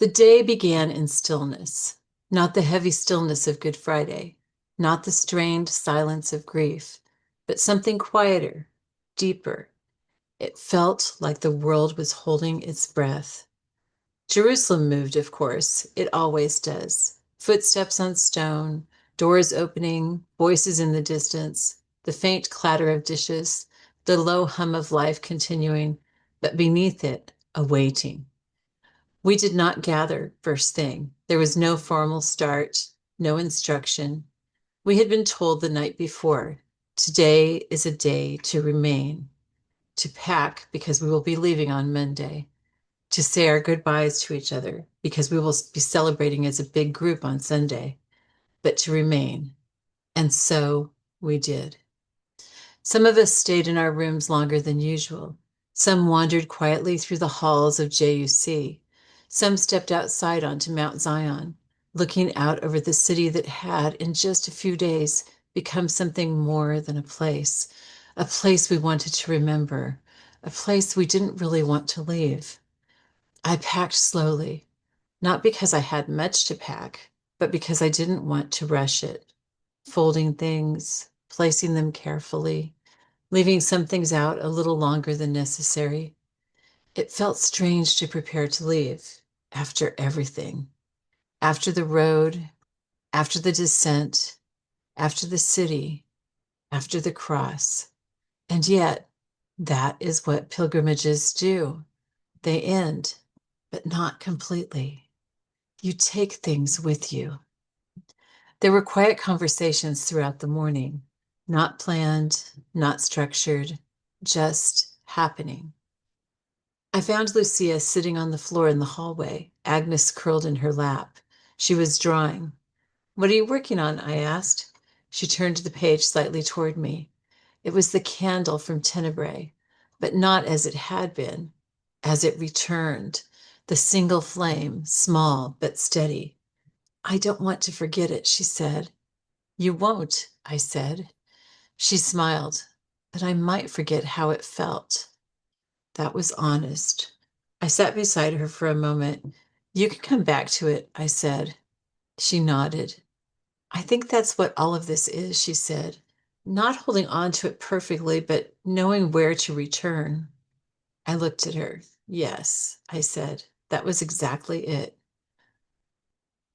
The day began in stillness, not the heavy stillness of Good Friday, not the strained silence of grief, but something quieter, deeper. It felt like the world was holding its breath. Jerusalem moved, of course. It always does. Footsteps on stone, doors opening, voices in the distance, the faint clatter of dishes, the low hum of life continuing, but beneath it, a waiting. We did not gather first thing. There was no formal start, no instruction. We had been told the night before, today is a day to remain, to pack because we will be leaving on Monday, to say our goodbyes to each other because we will be celebrating as a big group on Sunday, but to remain. And so we did. Some of us stayed in our rooms longer than usual. Some wandered quietly through the halls of JUC. Some stepped outside onto Mount Zion, looking out over the city that had, in just a few days, become something more than a place we wanted to remember, a place we didn't really want to leave. I packed slowly, not because I had much to pack, but because I didn't want to rush it, folding things, placing them carefully, leaving some things out a little longer than necessary. It felt strange to prepare to leave after everything, after the road, after the descent, after the city, after the cross. And yet, that is what pilgrimages do. They end, but not completely. You take things with you. There were quiet conversations throughout the morning, not planned, not structured, just happening. I found Lucia sitting on the floor in the hallway, Agnes curled in her lap. She was drawing. "What are you working on?" I asked. She turned the page slightly toward me. It was the candle from Tenebrae, but not as it had been, as it returned, the single flame, small but steady. "I don't want to forget it," she said. "You won't," I said. She smiled, "but I might forget how it felt." That was honest. I sat beside her for a moment. "You can come back to it," I said. She nodded. "I think that's what all of this is," she said. "Not holding on to it perfectly, but knowing where to return." I looked at her. "Yes," I said. That was exactly it.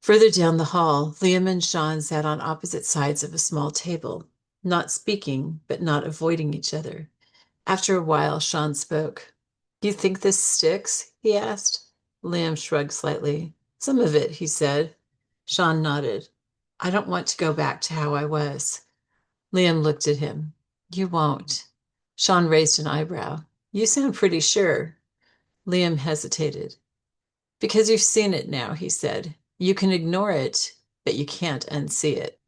Further down the hall, Liam and Sean sat on opposite sides of a small table, not speaking, but not avoiding each other. After a while, Sean spoke. "You think this sticks?" he asked. Liam shrugged slightly. "Some of it," he said. Sean nodded. "I don't want to go back to how I was." Liam looked at him. "You won't." Sean raised an eyebrow. "You sound pretty sure." Liam hesitated. "Because you've seen it now," he said. "You can ignore it, but you can't unsee it."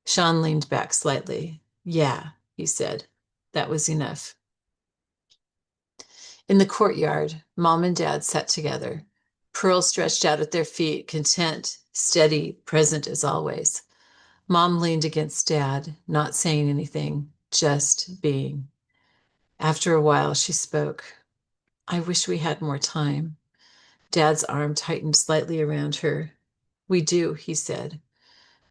Sean leaned back slightly. "Yeah," he said. That was enough. In the courtyard, Mom and Dad sat together, Pearl stretched out at their feet, content, steady, present as always. Mom leaned against Dad, not saying anything, just being. After a while, she spoke. "I wish we had more time." Dad's arm tightened slightly around her. "We do," he said.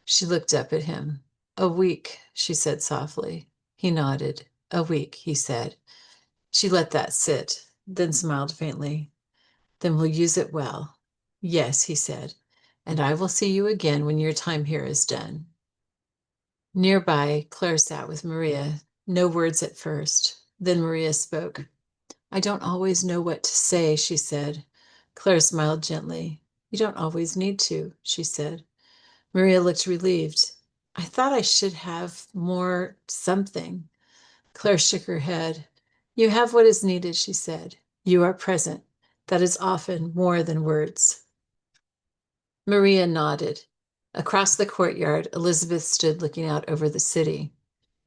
She looked up at him. "A week," she said softly. He nodded. "A week," he said. She let that sit, then smiled faintly. "Then we'll use it well." "Yes," he said. "And I will see you again when your time here is done." Nearby, Claire sat with Maria. No words at first. Then Maria spoke. "I don't always know what to say," she said. Claire smiled gently. "You don't always need to," she said. Maria looked relieved. "I thought I should have more something." Claire shook her head. "You have what is needed," she said. "You are present. That is often more than words." Maria nodded. Across the courtyard, Elizabeth stood looking out over the city.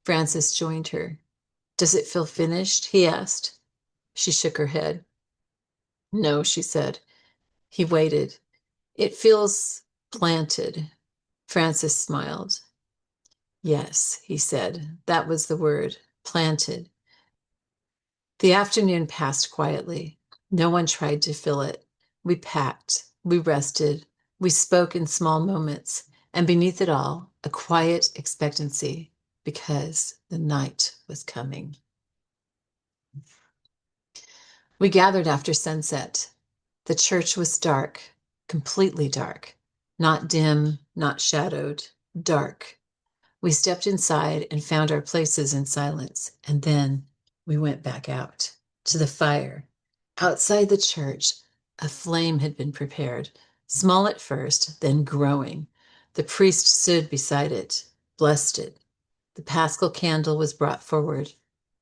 Francis joined her. "Does it feel finished?" he asked. She shook her head. "No," she said. He waited. "It feels planted." Francis smiled. "Yes," he said. That was the word. Planted. The afternoon passed quietly. No one tried to fill it. We packed. We rested. We spoke in small moments, and beneath it all, a quiet expectancy, because the night was coming. We gathered after sunset. The church was dark, completely dark, not dim, not shadowed, dark. We stepped inside and found our places in silence, and then we went back out to the fire. Outside the church, a flame had been prepared, small at first, then growing. The priest stood beside it, blessed it. The paschal candle was brought forward,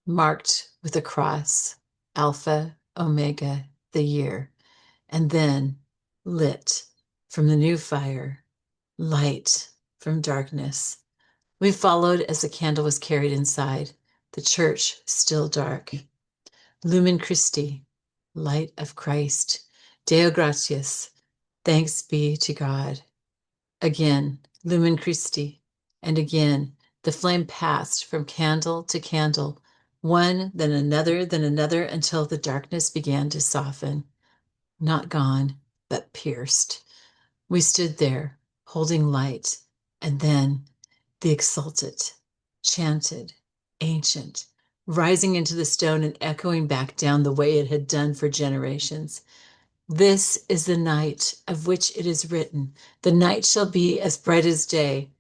marked with a cross, Alpha, Omega, the year, and then lit from the new fire, light from darkness. We followed as the candle was carried inside, the church still dark. Lumen Christi, light of Christ. Deo gratias, thanks be to God. Again, Lumen Christi, and again, the flame passed from candle to candle, one, then another, until the darkness began to soften. Not gone, but pierced. We stood there, holding light, and then the exultate, chanted, ancient, rising into the stone and echoing back down the way it had done for generations. This is the night of which it is written, the night shall be as bright as day.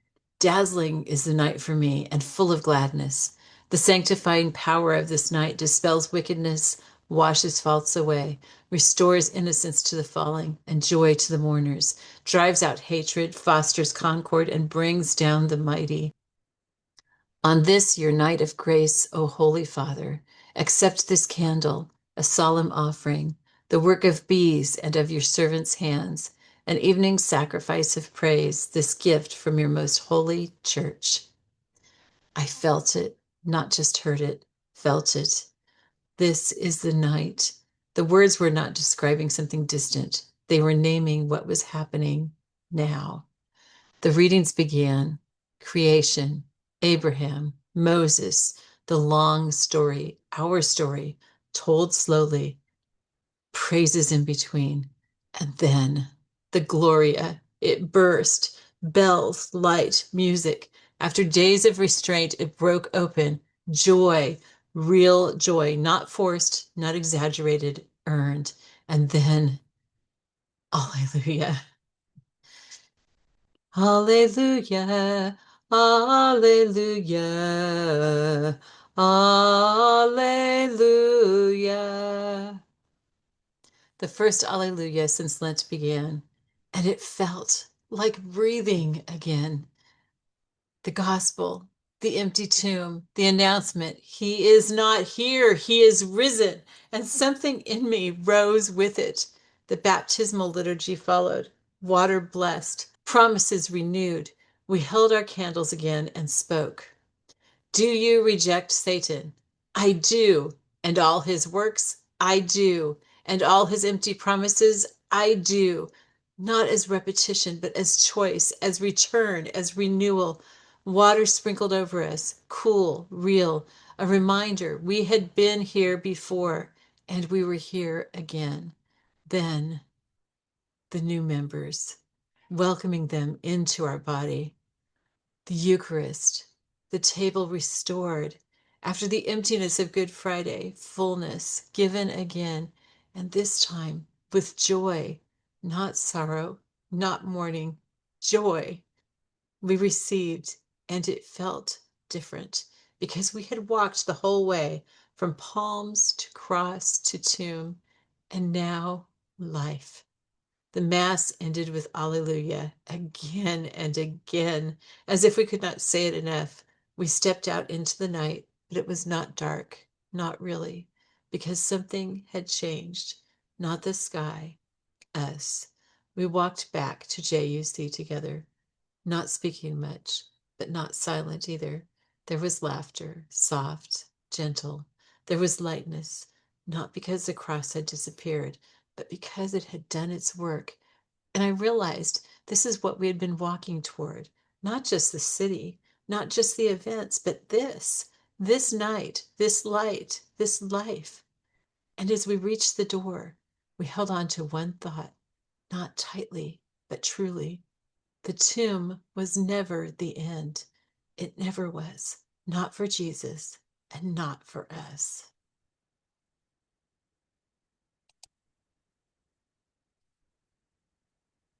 Dazzling is the night for me, and full of gladness. The sanctifying power of this night dispels wickedness, washes faults away, restores innocence to the falling, and joy to the mourners, drives out hatred, fosters concord, and brings down the mighty. On this your night of grace, O Holy Father, accept this candle, a solemn offering, the work of bees and of your servants' hands, an evening sacrifice of praise, this gift from your most holy church. I felt it, not just heard it, felt it. This is the night. The words were not describing something distant. They were naming what was happening now. The readings began. Creation, Abraham, Moses, the long story, our story, told slowly, praises in between. And then the Gloria, it burst, bells, light, music. After days of restraint, it broke open. Joy, real joy, not forced, not exaggerated, earned. And then, Alleluia. Hallelujah, hallelujah, hallelujah. The first Alleluia since Lent began, and it felt like breathing again. The gospel, the empty tomb, the announcement, he is not here, he is risen, and something in me rose with it. The baptismal liturgy followed, water blessed, promises renewed. We held our candles again and spoke. Do you reject Satan? I do. And all his works? I do. And all his empty promises? I do. Not as repetition, but as choice, as return, as renewal. Water sprinkled over us, cool, real, a reminder we had been here before, and we were here again. Then the new members, welcoming them into our body. The Eucharist, the table restored. After the emptiness of Good Friday, fullness given again, and this time with joy, not sorrow, not mourning, joy. We received, and it felt different because we had walked the whole way from palms to cross to tomb, and now life. The Mass ended with Alleluia again and again, as if we could not say it enough. We stepped out into the night, but it was not dark, not really, because something had changed. Not the sky, us. We walked back to JUC together, not speaking much, but not silent either. There was laughter, soft, gentle. There was lightness, not because the cross had disappeared, but because it had done its work. And I realized this is what we had been walking toward, not just the city, not just the events, but this night, this light, this life. And as we reached the door, we held on to one thought. not tightly, but truly. The tomb was never the end. It never was. Not for Jesus and not for us.